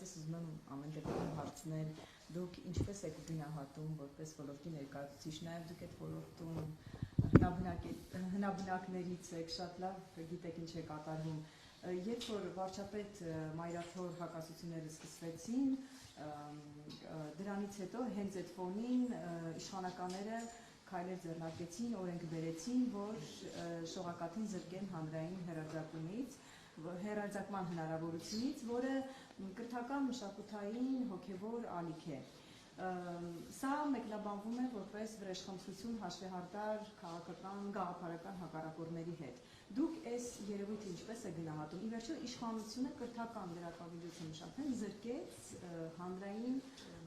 ես ուզում եմ ամեն դեպքում հարցնել, դուք ինչպես եք գնահատում որպես ոլորտի ներկայացուցիչ, նաև դուք այդ ոլորտում հնաբնակներից եք, շատ լավ գիտեք ինչ է կատարվում։ Երբ որ վարչապետ Մայրաթոր հակասությունները սկսվեցին, դրանից հետո հենց այդ ֆոնին իշխանականները քայլեր ձեռնարկեցին, օրենք բերեցին, որ շողակաթին զրկեն հանրային հեռարձակման հնարավորությունից, որը կրթական մշակութային հոգևոր ալիք է։ Սա մեկնաբանվում է որպես վրեժխնդրություն հաշվեհարդար քաղաքական գաղափարական հակառակորդների հետ։ Դուք այս երևույթը ինչպես եք գնահատում։ Ի վերջո իշխանությունը կրթական լրատվամիջոցը մշակեն զրկեց հանրային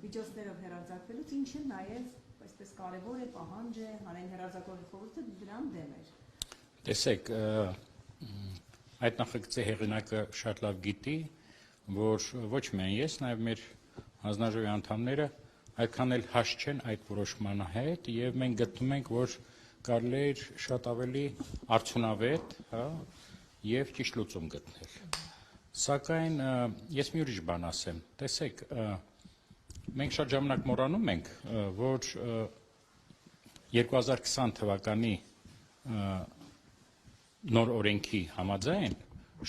միջոցներով հեռարձակվելուց, ինչը նաև այսպես կարևոր է, պահանջ է, հանրային հեռարձակողի խորհուրդը դրան դեմ էր։ Տեսեք, այդ նախագծի հեղինակը շատ լավ գիտի, որ ոչ միայն ես, նաև մեր հանձնաժողովի անդամները այդքան էլ հաշ չեն այդ որոշմանը հետ, եւ մենք գտնում ենք, որ կարելի է շատ ավելի արդյունավետ, եւ ճիշտ լուծում գտնել։ Սակայն ես մի ուրիշ բան ասեմ, տեսեք, մենք շատ ժամանակ մոռանում ենք, որ 2020 թվականի նոր օրենքի համաձայն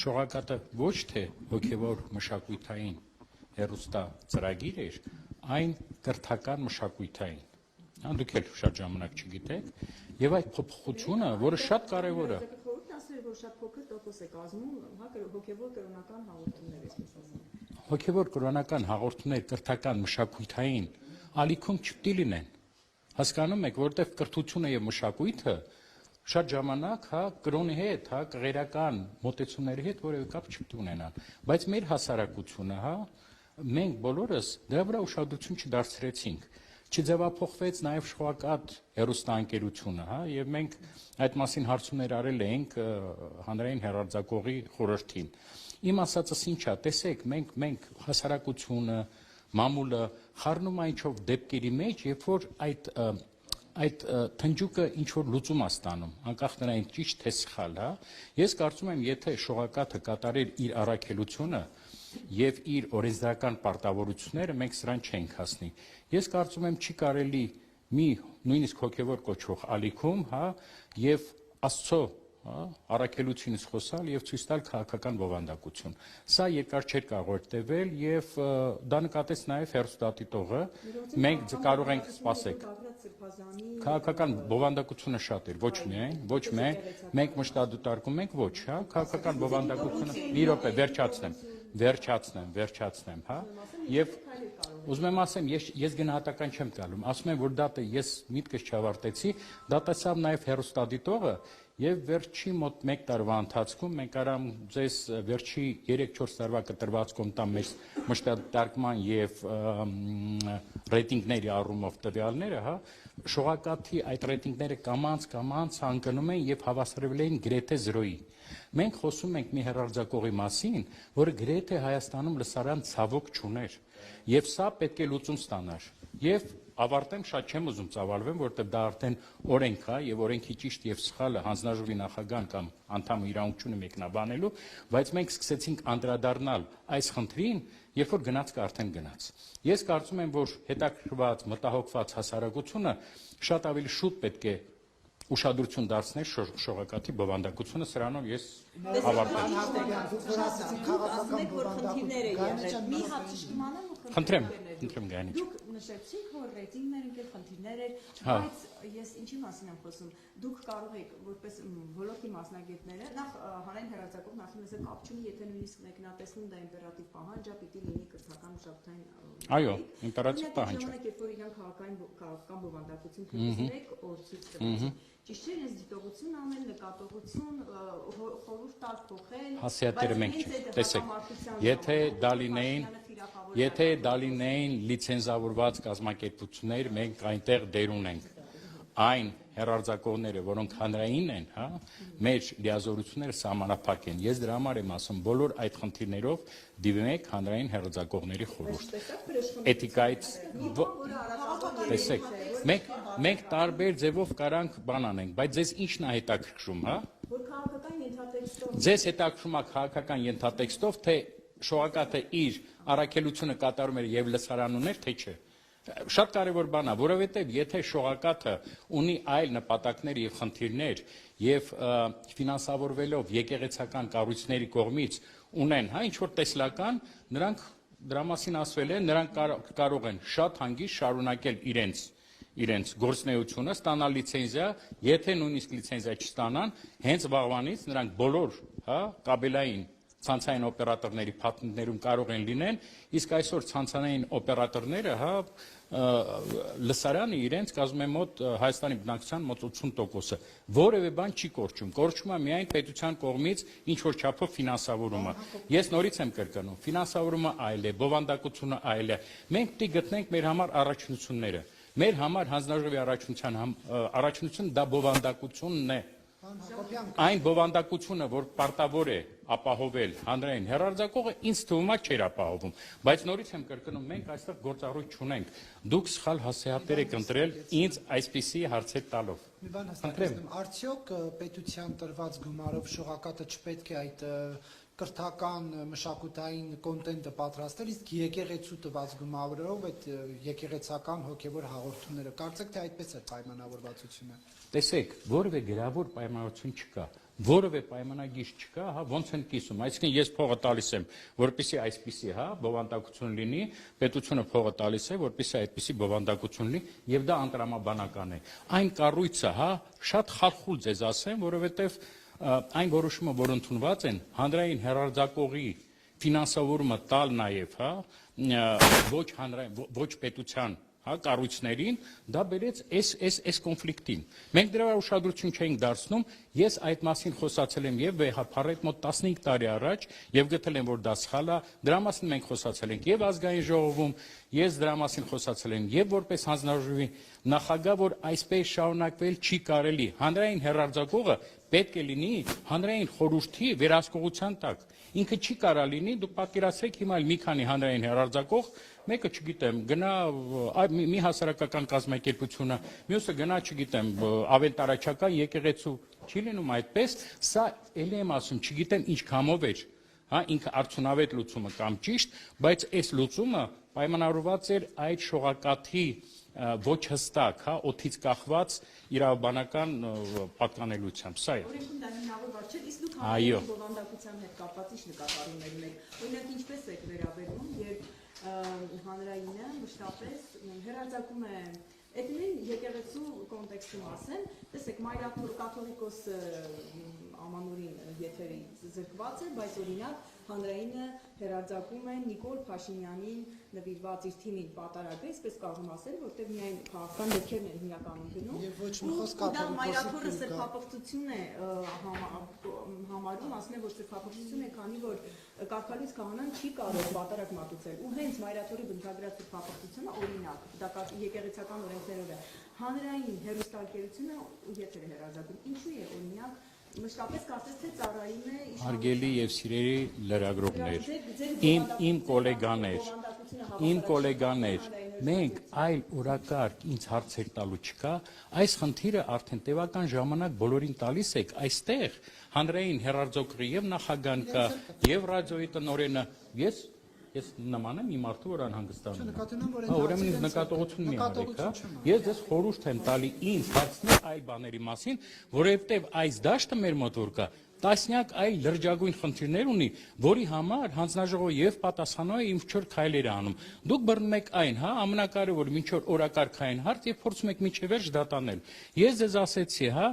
շողակաթը ոչ թե հոգևոր մշակութային հեռուստածրագիր էր, այն կրթական մշակութային։ Դուք էլ շատ ժամանակ չգիտեք, եւ այդ փոփոխությունը, որը շատ կարեւոր է։ Հոգևոր կրոնական հաղորդումներ կրթական մշակութային ալիքում չպետք է լինեն։ Հասկանում եք, որտեղ կրթությունը եւ մշակույթը շատ ժամանակ, կրոնի հետ, կղերական մոտեցումների հետ որևէ կապ չպետք է ունենան, բայց մեր հասարակությունը, մենք բոլորս դրա վրա ուշադրություն չդարձրեցինք։ Չձևափոխվեց նաև շողակաթ հեռուստաընկերությունը, եւ մենք այդ մասին հարցումներ արել ենք հանրային հեռարձակողի խորհրդին։ Իմ ասածս ինչ է, տեսեք, մենք հասարակությունը, մամուլը խառնում այն ինչով դեպքերի մեջ, երբ որ այդ թնջուկը ինչ որ լուծում է ստանում, անկախ նրանից ճիշտ թե սխալ, Ես կարծում եմ, եթե շողակաթը կատարեր իր առաքելությունը եւ իր օրենսդրական պարտավորությունները, մենք սրան չենք հասնի։ Ես կարծում եմ, չի կարելի մի նույնիսկ հոգևոր կոչվող ալիքում, եւ Աստծո առաքելությունից խոսալ եւ ցույց տալ քաղաքական բովանդակություն։ Սա երկար չէր կարող տևել եւ դա նկատեց նաեւ հեռուստադիտողը։ Մենք կարող ենք սպասել։ Քաղաքական բովանդակությունը շատ էր, ոչ միայն, մենք մշտադիտարկում ենք, ոչ, քաղաքական բովանդակությունը, մի րոպե, վերջացնեմ, եւ ուզում եմ ասեմ, ես գնահատական չեմ տալու, ասում եմ, որ դատը ես միտքս չավարտեցի, դա տեսավ նաեւ հեռուստադիտողը եւ վերջի մոտ 1 տարվա ընթացքում մենք արամ ձեզ վերջի 3-4 տարվա կտրվածքում տամ մեր մշտադիտարկման եւ ռեյտինգների առումով տվյալները, շողակաթի այդ ռեյտինգները կամաց անկնում են եւ հավասարվել են գրեթե 0-ի։ Մենք խոսում ենք մի հեռարձակողի մասին, որը գրեթե Հայաստանում լսարան ցավոք չուներ, եւ սա պետք է լուծում ստանար։ Եվ ավարտեմ, շատ չեմ ուզում ծավալվեմ, որտեղ դա արդեն օրենք է եւ օրենքի ճիշտ եւ սխալը հանձնաժողովի նախագահան կամ անդամը իրավունք չունի մեկնաբանելու, բայց մենք սկսեցինք անդրադառնալ այս խնդրին, երբ որ գնացքը արդեն գնաց։ Ես կարծում եմ, որ հետաքրքրված, մտահոգված հասարակությունը շատ ավելի շուտ պետք է ուշադրություն դարձնել շողակաթի բովանդակությունը, սրանով ես ավարտեմ։ Խնդրեմ Գայանիչ։ Դուք նշեցիք, որ ռեյտինգները ընկել խնդիրներ էր, բայց ես ինչի մասին եմ խոսում։ Դուք կարող եք որպես ոլորտի մասնագետները նախ հանրային հեռարձակող նախինձ կապ չունի, եթե նույնիսկ մեկնատեսնում դա իմպերատիվ պահանջ է, պիտի լինի կրթական մշակութային։ Այո, իմպերատիվ պահանջ է։ Երբ որ իրենք քաղաքական բովանդակություն թույլ օր ցույց տվեցին։ Ճիշտ չէ, ես դիտողություն անել, նկատողություն, խորհուրդ տալ, փոխել։ Հասիատերը մենք տեսեք, եթե դա լինեին լիցենզավորված կազմակերպություններ, մենք այնտեղ դեր ունենք։ Այն հեռարձակողները, որոնք հանրային են, մեր լիազորությունները սահմանափակ են։ Ես դրա համար եմ ասում, բոլոր այդ խնդիրներով դիմեք հանրային հեռարձակողների խորհուրդ։ Էթիկայից տեսեք, մենք տարբեր ձևով կարանք բան անենք, բայց ձեզ ի՞նչն է հետաքրքրում, Որ քաղաքական ենթատեքստով։ Ձեզ հետաքրքրում է քաղաքական ենթատեքստով, թե շողակաթը իր առաքելությունը կատարում էր եւ լսարան ուներ, թե չէ։ Շատ կարևոր բան է, որովհետեւ եթե շողակաթը ունի այլ նպատակներ եւ խնդիրներ եւ ֆինանսավորվելով եկեղեցական կառույցների կողմից ունեն, հա, ինչ որ տեսլական, նրանք դրա մասին ասվել են, նրանք կարող են շատ հանգիստ շարունակել իրենց գործունեությունը, ստանալ լիցենզիա, եթե նույնիսկ լիցենզիա չստանան, հենց վաղվանից նրանք բոլոր, հա, կաբելային ցանցային օպերատորների փաթեթներում կարող են լինեն, իսկ այսօր ցանցային օպերատորները, հա, լսարանը իրենց կազմում է մոտ Հայաստանի բնակչության մոտ 80%-ը, որևէ բան չի կորչում, կորչում է միայն պետության կողմից ինչ որ չափով ֆինանսավորումը։ Ես նորից եմ կրկնում, ֆինանսավորումը այլ է, բովանդակությունը այլ է։ Մենք պետք է գտնենք մեր համար առաջնությունները։ Մեր համար հանձնաժողովի առաջնությունը դա բովանդակությունն է։ Այն բովանդակությունը, որ պարտավոր է ապահովել հանրային հեռարձակողը, ինձ թվում է չէր ապահովում, բայց նորից եմ կրկնում, մենք այստեղ գործառույթ չունենք, դուք սխալ հասցեատեր եք ընտրել ինձ այսպիսի հարցեր տալով։ Մի բան հստակեցնում, արդյոք պետության տրված գումարով շողակաթը չպետք է այդ կրթական մշակութային կոնտենտը պատրաստել, իսկ եկեղեցու տված գումարով այդ եկեղեցական հոգևոր հաղորդումները, կարծեք թե այդպես է պայմանավորվածությունը։ Տեսեք, որևէ գրավոր պայմանություն չկա, որևէ պայմանագիր չկա, հա, ոնց են կիսում, այսինքն ես փողը տալիս եմ, որպեսզի այսպիսի, հա, բովանդակություն լինի, պետությունը փողը տալիս է, որպեսզի այդպիսի բովանդակություն լինի, եւ դա անտրամաբանական է։ Այն կառույցը, հա, շատ խալխուլ ձեզ ասեմ, որովհետեւ այն որոշումը, որ ընդունված են, հանրային հեռարձակողի ֆինանսավորումը տալ նաեւ, հա, ոչ պետության, հա, կառույցներին, դա բերեց այս կոնֆլիկտին։ Մենք դրա ուշադրություն չէինք դարձնում, ես այդ մասին խոսացել եմ եւ վեհափառետ մոտ 15 տարի առաջ եւ գտել եմ, որ դա սխալ է, դրա մասին մենք խոսացել ենք եւ ազգային ժողովում, ես դրա մասին խոսացել եմ եւ որպես հանձնաժողովի նախագահ, որ այսպես շարունակվել չի կարելի։ Հանրային հեռարձակողը պետք է լինի հանրային խորհրդի վերահսկողության տակ։ Ինքը չի կարա լինի, դուք պատկերացրեք հիմա մի քանի հանրային հեռարձակող, մեկը չգիտեմ, գնա մի հասարակական կազմակերպությունը, մյուսը գնա, չգիտեմ, ավետարաչական եկեղեցու, չի լինում այդպես, սա ելի եմ ասում, չգիտեմ ինչ կամով էր, հա, ինքը արդյունավետ լուծումը կամ ճիշտ, բայց այս լուծումը պայմանավորված էր այդ շողակաթի ոչ հստակ, հա, օդից կախված իրավաբանական պատկանելությամբ, սա է։ Օրենքում դա հիմնավորված չէ, իսկ դուք հանրային բովանդակության հետ կապված ինչ նկատառումներ ունեք։ Օրինակ ինչպես եք վերաբերվում, երբ հանրայինը մշտապես հեռարձակում է Էդին եկեղեցու կոնտեքստում ասեմ, տեսեք, Մայրաթոր կաթողիկոս ամանորին եթերի զրկված է, բայց օրինակ հանրայինը հեռարձակում է Նիկոլ Փաշինյանին նվիրված իր թիմին պատարագը, այսպես կարող եմ ասել, որտեղ միայն քաղաքական դեպքերն են հիմնականում գնում։ Եվ ոչ մի խոսք կաթողիկոսի Մայրաթորը սրբապղծություն է համարում, ասում է, որ սրբապղծություն է, քանի որ կարգալից քահանան չի կարող պատարագ մատուցել։ Ու հենց Մայրաթորի բնութագրած սրբապղծությունը օրինակ, դա եկեղեցական օրենքներով է։ Հանրային հեռուստաընկերությունը եթեր է հեռարձակում։ Ինչու է օրինակ մշտապես կարծես թե ծառայում է Հարգելի եւ սիրելի լրագրողներ, իմ գոլեգաներ, մենք այլ օրակարգ ինձ հարցեր տալու չկա, այս խնդիրը արդեն տևական ժամանակ բոլորին տալիս եք, այստեղ հանրային հեռարձակողի եւ նախագահան կա, եւ ռադիոյի տնօրենը, ես նման եմ մի մարդու, որ անհանգստանում է։ Ուրեմն ինձ նկատողություն մի արեք, հա։ Ես ձեզ խորհուրդ եմ տալի ինձ հարցնել այլ բաների մասին, որովհետև այս դաշտը մեր մոտ որ կա, տասնյակ այլ լրջագույն խնդիրներ ունի, որի համար հանձնաժողովը եւ պատասխանող է ինչ որ քայլեր անում։ Դուք բռնում եք այն, հա, ամենակարևորը ինչ որ օրակարգային հարց եւ փորձում եք միջև վերջ դատանել։ Ես ձեզ ասեցի, հա,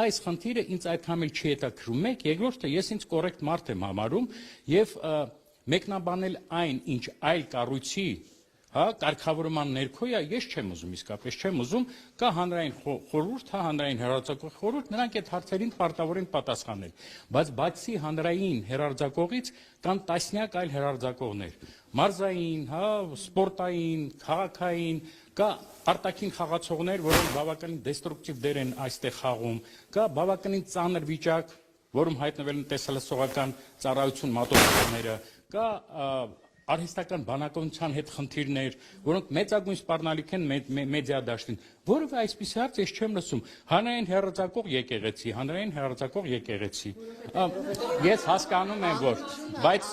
այս խնդիրը ինձ այդքան էլ չի հետաքրում։ Մեկ, երկրորդը ես ինձ կոռեկտ մարդ եմ համարում եւ մեկնաբանել այն, ինչ այլ կառույցի, հա, կարգավորման ներքո է, ես չեմ ուզում, իսկապես չեմ ուզում, կա հանրային խորհուրդ, հա, հանրային հեռարձակող խորհուրդ, նրանք այդ հարցերին պարտավոր են պատասխանել, բայց բացի հանրային հեռարձակողից կան տասնյակ այլ հեռարձակողներ, մարզային, հա, սպորտային, քաղաքային, կա արտաքին խաղացողներ, որոնք բավականին դեստրուկտիվ դեր են այստեղ խաղում, կա բավականին ծանր վիճակ, որում հայտնվել են տեսահոլովակական ծառայություն մատուցողները, կա արհեստական բանականության հետ խնդիրներ, որոնք մեծագույն սպառնալիք են մեդիա դաշտին։ Որովհետև այսպիսի հարց ես չեմ լսում։ Հանրային հեռարձակող եկեղեցի, հանրային հեռարձակող եկեղեցի։ Ես հասկանում եմ, որ, բայց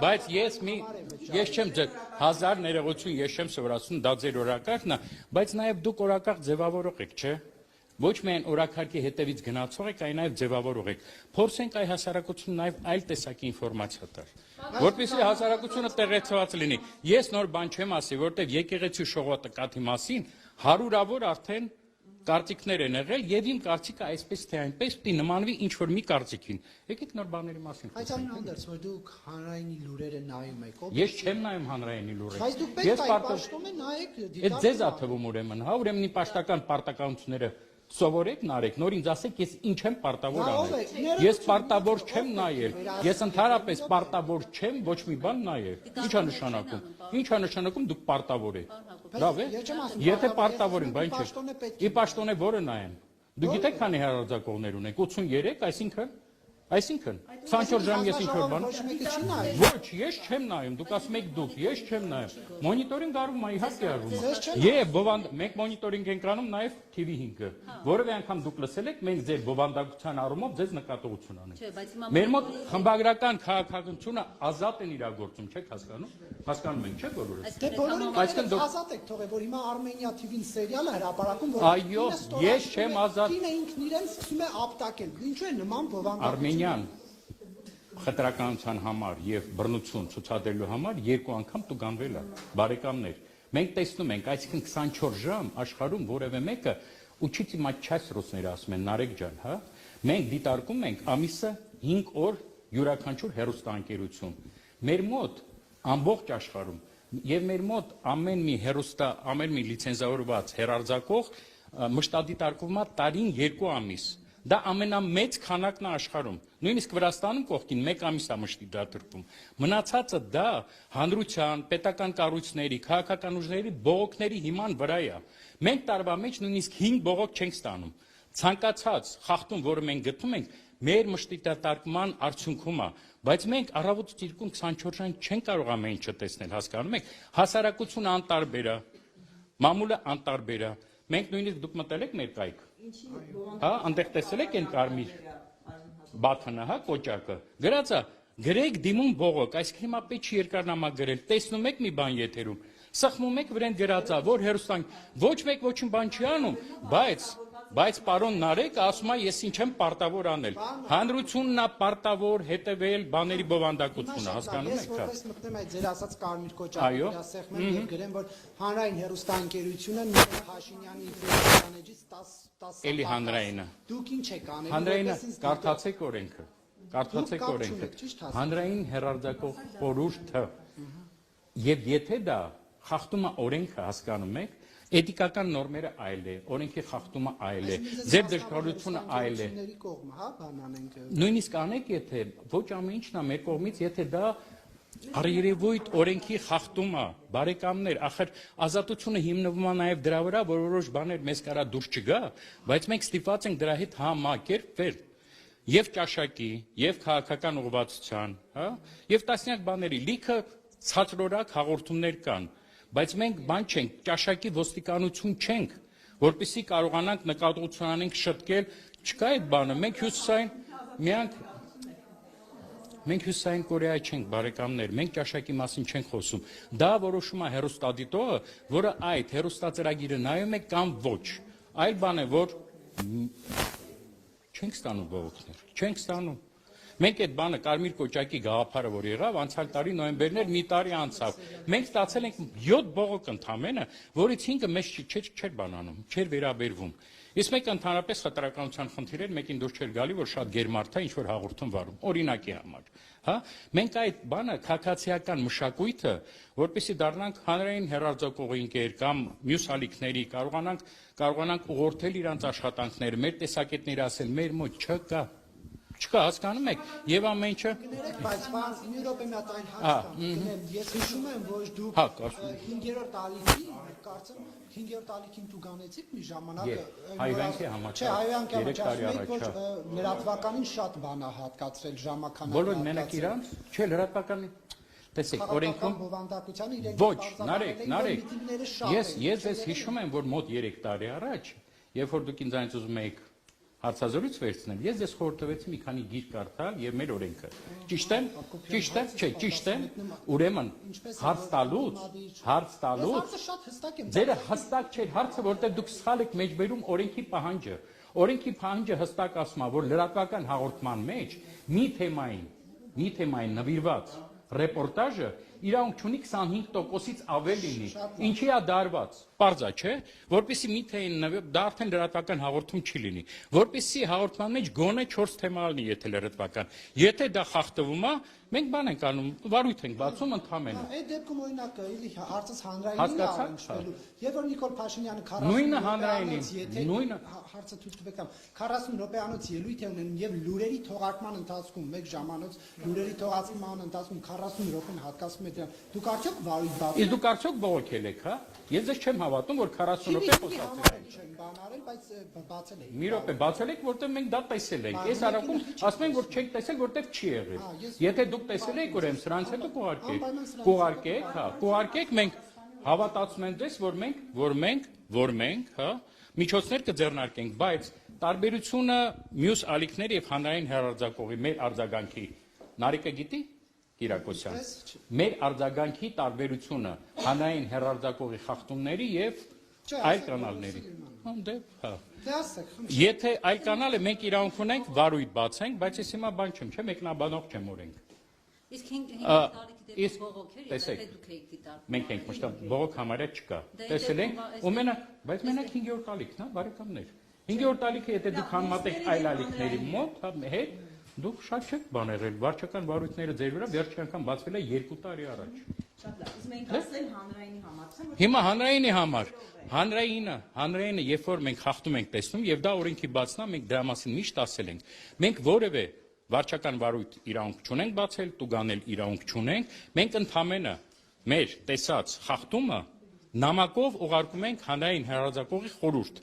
բայց ես չեմ ձեր 1000 ներողություն ես չեմ սովորացնում, դա ձեր օրակարգն է, բայց նաև դուք օրակարգ ձևավորող եք, չէ՞։ Ոչ միայն օրակարգի հետևից գնացող եք, այլ նաև ձևավորող եք։ Փորձենք այ հասարակությունը նաև այլ տեսակի ինֆորմացիա տալ, որպեսզի հասարակությունը տեղեկացված լինի։ Ես նոր բան չեմ ասի, որտեղ եկեղեցու շողոտկաթի մասին հարյուրավոր արդեն կարծիքներ են եղել եւ իմ կարծիքը այսպես թե այնպես պիտի նմանվի ինչ որ մի կարծիքին։ Եկեք նոր բաների մասին Բայց խոսենք։ Անդերս, որ դուք հանրայինի լուրերը նայում եք, Ես չեմ նայում հանրայինի լուրերը։ Բայց դուք պետք է պաշտոնը նայեք, Այդ ձեզ ա թվում ուրեմն, հա, ուրեմն ի պաշտական պարտականությունները սովորեք, նարեք, նոր ինձ ասեք, ես ինչ եմ պարտավոր անել։ Ես պարտավոր չեմ նայել։ Ես ընդհանրապես պարտավոր չեմ ոչ մի բան նայել։ Ինչ է նշանակում։ Ինչ է նշանակում դուք պարտավոր եք։ Լավ է։ Եթե պարտավոր են, բան չէ։ Ի պաշտոնե որը նայեմ։ Դուք գիտեք քանի հեռարձակողներ ունեք, 83, այսինքն 24 ժամ ես ինչ որ բան։ Ոչ, ես չեմ նայում, դուք ասում եք դուք, ես չեմ նայում։ Մոնիտորինգ արվում է, իհարկե արվում է։ Եվ մենք մոնիտորինգ ենք անում նաև TV5-ը։ Որևէ անգամ դուք լսել եք, մենք ձեր բովանդակության առումով ձեզ նկատողություն անենք։ Մեր մոտ խմբագրական քաղաքականությունը ազատ են իրագործում, չեք հասկանում։ Հասկանում եք, չէ՞ բոլորը։ Դե բոլորին ազատ եք թողել, որ հիմա Armenia TV-ն սերիալը հրապարակում, որ Այո, ես չեմ ազատ։ Կինը ինքն իրեն սկսում է ապտակել։ Ինչու է նման բովանդակ։ Արմենիան խտրականության համար եւ բռնություն ցուցադրելու համար երկու անգամ տուգանվել է, բարեկամներ։ Մենք տեսնում ենք, այսինքն 24 ժամ աշխարհում որևէ մեկը ուչիցի մաչաս ռուսները ասում են Նարեկ ջան, հա։ Մենք դիտարկում ենք ամիսը 5 օր յուրաքանչյուր հեռուստաընկերություն։ Մեր մոտ ամբողջ աշխարհում եւ մեր մոտ ամեն մի լիցենզավորված հեռարձակող մշտադիտարկվում է տարին 2 ամիս։ Դա ամենամեծ քանակն է աշխարհում։ Նույնիսկ Վրաստանում կողքին 1 ամիս է մշտի դատարկվում։ Մնացածը դա հանրության, պետական կառույցների, քաղաքական ուժերի բողոքների հիման վրա է։ Մենք տարվա մեջ նույնիսկ 5 բողոք չենք ստանում։ Ցանկացած խախտում, որը մենք գտնում ենք, մեր մշտի դատարկման արդյունքում է, բայց մենք առավոտը 24 ժամ չենք կարող ամեն ինչը տեսնել, հասկանում եք։ Հասարակությունը անտարբեր է, մամուլը անտարբեր է։ Մենք նույնիսկ դուք մտել եք մեր կայք։ Հա, այնտեղ տեսել եք այն կարմիր բաթանը, հա, կոճակը։ Գրած է, գրեք դիմում բողոք, այսինքն հիմա պետք չի երկարնամա գրել։ Տեսնում եք մի բան եթերում։ Սխմում եք վրան գրած է, որ հերոստան ոչ մեկ ոչինչ բան չի անում, բայց պարոն Նարեկը ասում է, ես ինչ եմ պարտավոր անել։ Հանրությունն է պարտավոր հետևել բաների բովանդակությունը, հասկանում եք, հա։ Ես մտնում եմ ձեր ասած կարմիր կոճակը, դասեղմեմ եւ գրեմ, որ հանրային հեռուստաընկերությունը Նիկոլ Փաշինյանի ինֆլուենսիաներից 10 Էլի հանրայինը։ Դուք ինչ եք անել։ Հանրայինը կարդացեք օրենքը։ Կարդացեք օրենքը։ Հանրային հեռարձակող խորհուրդը։ Եվ եթե դա խախտում է օրենքը, հասկանում եք, էթիկական նորմերը այլ է, օրենքի խախտումը այլ է, ձեր դժգոհությունը այլ է։ Նույնիսկ անեք, եթե ոչ ամեն ինչն է մեր կողմից, եթե դա առերևույթ օրենքի խախտում է, բարեկամներ, ախր ազատությունը հիմնվում է նաև դրա վրա, որ որոշ բաներ մեզ կարա դուրս չգա, բայց մենք ստիպված ենք դրա հետ համակերպվել եւ ճաշակի, եւ քաղաքական ուղղվածության, հա, եւ տասնյակ բաների լիքը ցածրորակ հաղորդումներ կան, բայց մենք բան չենք, ճաշակի ոստիկանություն չենք, որպեսզի կարողանանք նկատողություն անենք շտկել, չկա այդ բանը, մենք հյուսային Կորեայի չենք, բարեկամներ, մենք ճաշակի մասին չենք խոսում, դա որոշում է հեռուստադիտողը, որը այդ հեռուստածրագիրը նայում է կամ ոչ, այլ բան է, որ չենք ստանում բողոքներ, չենք ստանում։ Մենք այդ բանը կարմիր կոճակի գաղափարը որ եղավ, անցյալ տարի նոյեմբերն էր, մի տարի անցավ։ Մենք ստացել ենք 7 բողոք ընդամենը, որից 5-ը մեզ չէր բանանում, չէր վերաբերվում։ Իսկ մեկ ընդհանրապես խտրականության խնդիր էր, մեկին դուր չէր գալի, որ շատ գերմարդ է, ինչ որ հաղորդում վարում, օրինակի համար։ Հա, մենք այդ բանը քաղաքացիական մշակույթը, որպեսզի դառնանք հանրային հեռարձակողի ընկեր կամ մյուս ալիքների, կարողանանք ուղղորդել իրանց աշխատանքները, մեր տեսակետները ասել, մեր մոտ չկա։ Չկա, հասկանում եք, եւ ամեն ինչը բայց մի րոպե մի հատ այլ հարց կա։ Ես հիշում եմ, որ դուք 5-րդ ալիքի, կարծեմ 5-րդ ալիքին տուգանեցիք մի ժամանակ Հայվանքի համար։ Չէ, Հայվանքի համար, որ լրատվականին շատ բան է հատկացրել ժամանականը։ Բոլոր մենակ իրանց, չէ, լրատվականին տեսեք, օրենքում բովանդակությանը իրենք ոչ, Նարեկ, ես հիշում եմ, որ մոտ 3 տարի առաջ, երբ որ դուք ինձ այնց ուզում եք հարցազրույց վերցնել, ես ձեզ խորհուրդ տվեցի մի քանի գիր կարդալ եւ մեր օրենքը։ Ճիշտ եմ, չէ, ճիշտ եմ։ Ուրեմն հարց տալուց Հարցը շատ հստակ եմ։ ձերը հստակ չէր հարցը, որտեղ դուք սխալ եք մեջբերում օրենքի պահանջը։ Օրենքի պահանջը հստակ ասում է, որ լրատվական հաղորդման մեջ մի թեմային նվիրված ռեպորտաժը իրավունք ունի 25%-ից ավել լինի։ Ինչի է դարված։ Պարզա, չէ, որպեսզի մի թեին դա արդեն լրատվական հաղորդում չի լինի։ Որպեսզի հաղորդման մեջ գոնե 4 թեմա լինի, եթե լրատվական։ Եթե դա խախտվում է, մենք բան ենք անում, վարույթ ենք բացում ընդհանրապես։ Այդ դեպքում օրինակ էլի հարցս հանրայինն է առնչվելու։ Երբ որ Նիկոլ Փաշինյանը 40 Նույնը հանրայինին, նույնը հարցը թույլ տվեք 40 րոպեանոց ելույթ է ունենում եւ լուրերի թողարկման ընթացքում 1 ժամանոց լուրերի թողարկման ընթացքում 40 րոպեն հատկացում է դրան։ Դուք արդյոք վարույթ բացում Իսկ դուք արդյոք բողոքել եք, հա։ Ես ձեզ չեմ հավատում, որ 40 րոպե խոսացել եք։ չեմ բան արել, բայց բացել եք։ Մի րոպե բացել եք, որտեղ մենք դա տեսել ենք։ Այս արակում ասում են, որ չեք տեսել, որտեղ չի եղել։ Եթե դուք տեսել եք, ուրեմն սրանց հետո կուղարկեք, հա, կուղարկեք, մենք հավատացում ենք դες, որ մենք, հա, միջոցներ կձեռնարկենք, բայց տարբերությունը մյուս ալիքների եւ հանրային հեռարձակողի մեր արձագանքի Նարեկը գիտի Կիրակոսյան։ Մեր արձագանքի տարբերությունը հանրային հեռարձակողի խախտումների եւ այլ կանալների։ Հա։ Եթե այլ կանալը մենք իրավունք ունենք վարույթ բացենք, բայց ես հիմա բան չեմ, չէ, մեկնաբանող չեմ օրենք։ Իսկ 5 տարիքի դեպքում բողոքեր, եթե դուք եք դիտար։ Մենք ենք մշտապես բողոք համարյա չկա։ Տեսել ենք, ու մենակ, բայց մենակ 5-րդ ալիքն է, բարեկամներ։ 5-րդ ալիքը եթե դուք համատեք այլ ալիքների մոտ, հա, հետ դուք շատ չեք բան եղել, վարչական վարույթները ձեր վրա վերջի անգամ բացվել է 2 տարի առաջ։ Շատ լավ, իսկ մենք ասել հանրայինի համար։ Հիմա հանրայինի համար, հանրայինը, երբ որ մենք խախտում ենք տեսնում եւ դա օրենքի բացնա, մենք դրա մասին միշտ ասել ենք։ Մենք որևէ վարչական վարույթ իրավունք չունենք բացել, տուգանել իրավունք չունենք, մենք ընդհանրապես մեր տեսած խախտումը նամակով ուղարկում ենք հանրային հեռարձակողի խորհուրդ։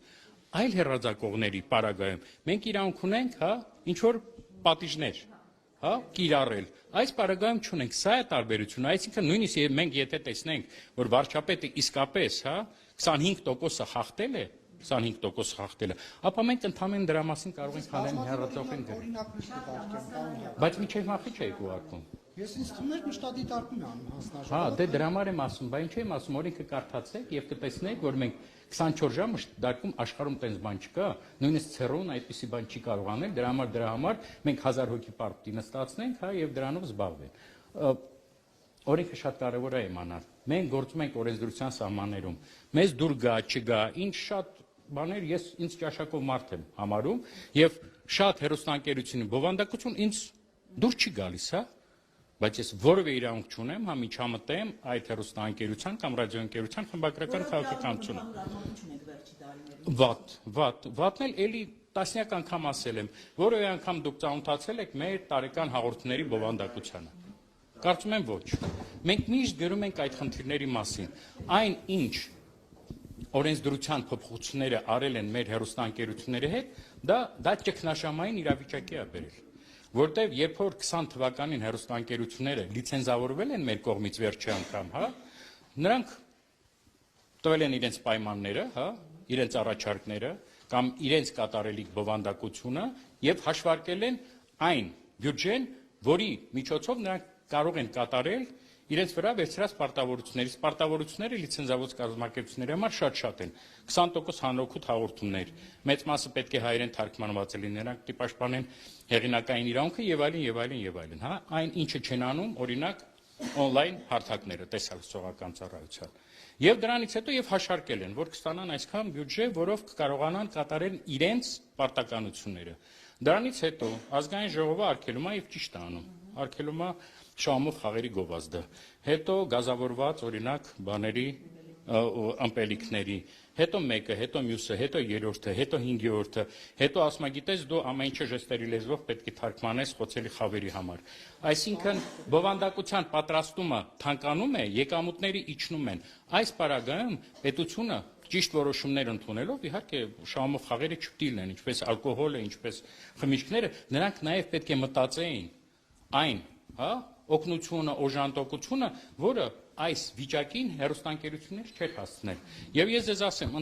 Այլ հեռարձակողների պարագայում մենք իրավունք ունենք, հա, ինչ որ պատիժներ, հա, կիրառել։ Այս պարագայում չունենք, սա է տարբերությունը, այսինքն նույնիսկ մենք եթե տեսնենք, որ վարչապետը իսկապես, հա, 25%-ը խախտել է, 25% խախտել է, ապա մենք ընդհանրապես դրա մասին կարող ենք հանրային հեռարձակողին գրել։ Բայց միջև մախի չէ ուղարկում։ Ես ինձ թվում էր մշտադիտարկում է անում հանձնաժողովը։ Հա, դե դրա համար եմ ասում, բայց ինչ եմ ասում, օրենքը կարդացեք եւ կտեսնեք, որ մենք 24 ժամ դարկում աշխարհում տենց բան չկա, նույնիսկ ցերոն այդպիսի բան չի կարող անել, դրա համար մենք 1000 հոգի պարտի նստացնենք, հա, եւ դրանով զբաղվեն։ Օրենքը շատ կարեւոր է իմանալ։ Մենք գործում ենք օրենսդրության սահմաններում։ Մեզ դուր գա, չգա, ինչ շատ բաներ ես ինձ ճաշակով մարդ եմ համարում եւ շատ հերոստանգերությունի բովանդակություն ինձ դուր չի գալիս, հա։ Բայց ես որևէ իրավունք չունեմ, հա միջամտեմ այդ հերոստանգերության կամ ռադիոընկերության խմբագրական քաղաքականությունը։ Վատն էլ էլի տասնյակ անգամ ասել եմ, որևէ անգամ դուք ծանոթացել եք մեր տարեկան հաղորդումների բովանդակությանը։ Կարծում եմ ոչ։ Մենք միշտ գրում ենք այդ խնդիրների մասին։ Այն ինչ օրենսդրության փոփոխությունները արել են մեր հերոստանգերությունների հետ, դա ճգնաժամային իրավիճակի է բերել։ Որտեւ երբ որ 20 թվականին հերոստանգերությունները լիցենզավորվել են մեր կողմից վերջի անգամ, հա, նրանք տվել են իրենց պայմանները, հա, իրենց առաջարկները կամ իրենց կատարելիք բովանդակությունը եւ հաշվարկել են այն բյուջեն, որի միջոցով նրանք կարող են կատարել իրենց վրա վերցրած պարտավորությունները լիցենզավորված կազմակերպությունների համար շատ են 20% հանրօգուտ հաղորդումներ մեծ մասը պետք է հայերեն թարգմանված լինի նրանք պաշտպանեն հեղինակային իրավունքը եւ այլն հա այն ինչը չեն անում օրինակ on-line հարթակները տեսահոլովական ծառայության եւ դրանից հետո եւ հաշարկել են որ կստանան այսքան բյուջե որով կկարողանան կատարել իրենց պարտականությունները դրանից հետո ազգային ժողովը արգելում է եւ ճիշտ է անում արգելում է շահումով խաղերի գովազդը, հետո գազավորված օրինակ բաների ըմպելիքների, հետո մեկը, հետո մյուսը, հետո երրորդը, հետո հինգերորդը, հետո ասում գիտես դու ամեն ինչը ժեստերի լեզվով պետք է թարգմանես խոցելի խավերի համար։ Այսինքն բովանդակության պատրաստումը թանկանում է, եկամուտները իջնում են։ Այս պարագայում պետությունը ճիշտ որոշումներ ընդունելով իհարկե շահումով խաղերը չպետք է լինեն, ինչպես ալկոհոլը, ինչպես խմիչքները, նրանք նաև պետք է մտածեին այն, հա օգնությունը, օժանդակությունը, որը այս վիճակին հեռուստաընկերություններ չէր հասցնել։ Եվ ես ձեզ ասեմ,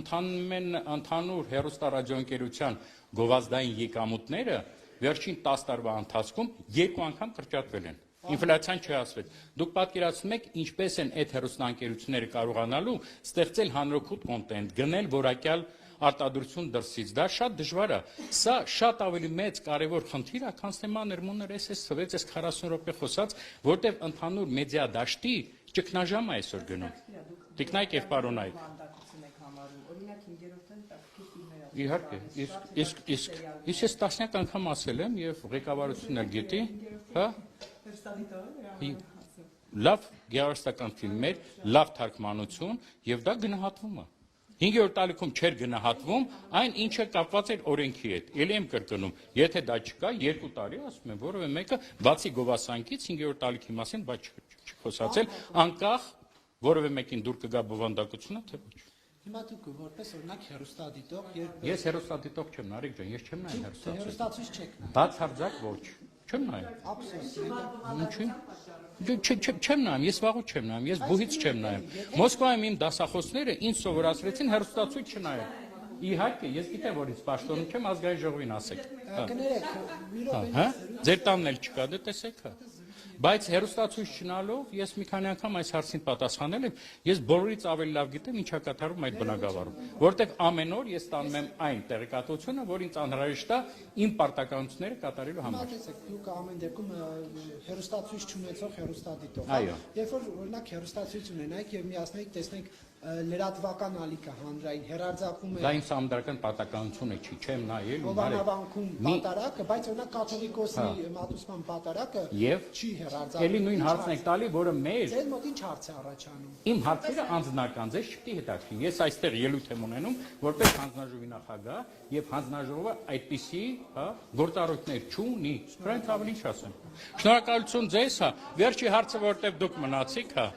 ընդհանուր հեռուստարադիոընկերության գովազդային եկամուտները վերջին 10 տարվա ընթացքում 2 անգամ կրճատվել են։ Ինֆլյացիան չհասվեց։ Դուք պատկերացնում եք, ինչպես են այդ հեռուստաընկերությունները կարողանալու ստեղծել հանրօգուտ կոնտենտ, գնել որակյալ արտադրություն դրսից։ Դա շատ դժվար է։ Սա շատ ավելի մեծ կարևոր խնդիր է, քան թեմա ներմուներ էս 40 րոպե խոսած, որտեղ ընդհանուր մեդիա դաշտի ճգնաժամ է այսօր գնում։ Տիկնայք եւ պարոնայք։ Օրինակ 5-րդն տակի ֆիլմերը։ Իհարկե, իսկ ես տասնյակ անգամ ասել եմ եւ ղեկավարությունն էլ գիտի, հա։ Լավ գեղարվեստական ֆիլմեր, լավ թարգմանություն եւ դա գնահատվում է։ 5-րդ տարիքում չէր գնահատվում այն, ինչը կապված էր օրենքի հետ։ Էլի եմ կրկնում, եթե դա չկա, 2 տարի ասում եմ, որովե մեկը բացի գովասանքից 5-րդ տարիքի մասին բաց չխոսացել, անկախ որովե մեկին դուր կգա բովանդակությունը, թե ոչ։ Հիմա դուք որպես օրինակ հեռուստադիտող, Ես հեռուստադիտող չեմ, Նարեկ ջան, ես չեմ նայում հեռուստացույց։ հեռուստացույց չեք նայում։ Բացարձակ ոչ։ Չեմ նայում։ Ափսոս։ Չեմ նայում, ես վաղուց չեմ նայում, ես բուհից չեմ նայում։ Մոսկվայում իմ դասախոսները ինձ սովորացրեցին հեռուստացույց չնայել։ Իհարկե, ես գիտեմ, որ ինձ պաշտոնում չեմ, ազգային ժողովին ասեք։ Կներեք, մի րոպե։ Հա, ձեր տանն էլ չկա, դե տեսեք, հա։ Բայց հեռուստացույց չնալով ես մի քանի անգամ այս հարցին պատասխանել եմ, ես բոլորից ավելի լավ գիտեմ ինչա կատարվում այդ բնակավարում, որտեղ ամեն օր ես տանում եմ այն տեղեկատվությունը, որ ինձ անհրաժեշտ է իմ պարտականությունները կատարելու համար։ Տեսեք, դուք ամեն դեպքում հեռուստացույց չունեցող հեռուստադիտող։ Այո։ Երբ որ օրինակ հեռուստացույց ունենայիք եւ միասնիկ տեսնենք լրատվական ալիքը հանրային հերարձակում է։ Դա իմ սահմանադրական պարտականությունը չի, չեմ նայել ու Հովանավանքում պատարակը, բայց օրինակ կաթողիկոսի մատուցման պատարակը չի հերարձակվում։ Էլի նույն հարցն եք տալի, որը մեր Ձեր մոտ ինչ հարց է առաջանում։ Իմ հարցերը անձնական, ձեզ չպետք է հետաքրքրի։ Ես այստեղ ելույթ եմ ունենում, որպես հանձնաժողովի նախագահ, եւ հանձնաժողովը այդպիսի, հա, գործառույթներ չունի։ Դրանից ավելի ինչ ասեմ։ Շնորհակալություն ձեզ, հա։ Վերջի հարցը, որտեղ դուք մնացիք, հա։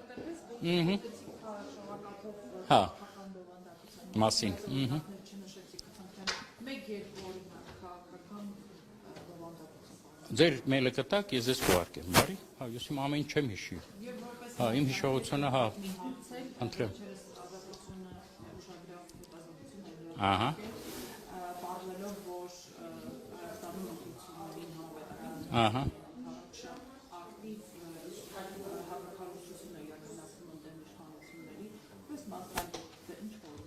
Հա։ Մասին։ Ձեր մեյլը կտակ, ես ձեզ կուղարկեմ, բարի։ Հա, ես իմ ամեն ինչ չեմ հիշի։ Հա, իմ հիշողությունը, հա, ընտրեմ։ Ահա։ Պարզելով, որ Հայաստանում ընտրություններին համապետական Ահա։ ակտիվ հավաքարություն է իրականացնում ընդդեմ իշխանությունների, պես մասնակցել ինչ որ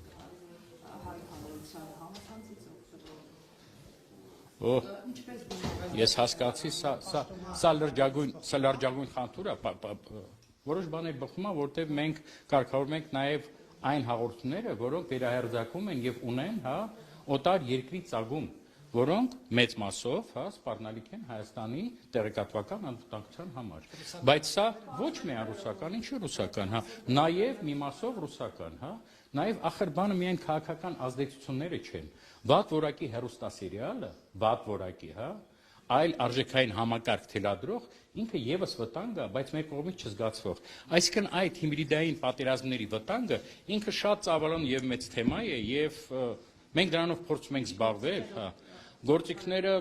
հայ հանրության համացանցից Օ, ես հասկացի, սա լրջագույն խնդիր է, որոշ բաներ բխում է, որտեղ մենք կարգավորում ենք նաև այն հաղորդումները, որոնք վերահերձակում են եւ ունեն, հա, օտար երկրի ծագում, որոնք մեծ մասով, հա, սպառնալիք են Հայաստանի տեղեկատվական անվտանգության համար։ Բայց սա ոչ միայն ռուսական, ինչու ռուսական, հա, նաև մի մասով ռուսական, հա, նաև ախր բանը միայն քաղաքական ազդեցությունները չեն։ Վատ որակի հեռուստասերիալը, վատ որակի, հա, այլ արժեքային համակարգ թելադրող ինքը եւս վտանգ է, բայց մեր կողմից չզգացվող։ Այսինքն այդ հիբրիդային պատերազմների վտանգը ինքը շատ ծավալուն եւ մեծ թեմա է եւ մենք դրանով փորձում ենք զբաղվել, հա։ Գործիքները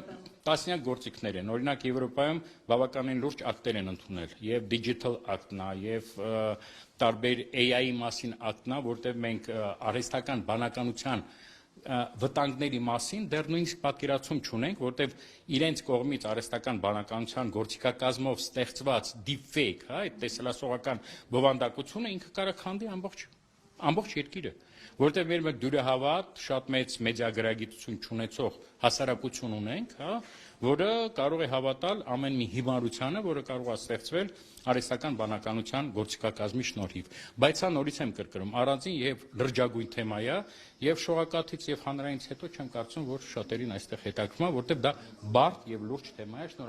տասնյակ գործիքներ են։ Օրինակ Եվրոպայում բավականին լուրջ ակտեր են ընդունել եւ Digital Act-ն է եւ տարբեր AI-ի մասին ակտն է, որտեղ մենք արհեստական բանականության վտանգների մասին դեռ նույնիսկ պատկերացում չունենք, որտեղ իրենց կողմից արհեստական բանականության գործիքակազմով ստեղծված deepfake, հա, այդ տեսլասողական բովանդակությունը ինքը կարող քանդի ամբողջ երկիրը, որտեղ մեր մեկ դյուրահավատ շատ մեծ մեդիագրագիտություն չունեցող հասարակություն ունենք, հա, որը կարող է հավատալ ամեն մի հիմարությանը, որը կարող է ստեղծվել արհեստական բանականության գործիքակազմի շնորհիվ։ Բայց սա նորից եմ կրկնում, առանձին եւ լրջագույն թեմա է, եւ շողակաթից եւ հանրայինից հետո չեմ կարծում, որ շատերին այստեղ հետաքրքրում է, որտեղ դա բարդ եւ լուրջ թեմա է։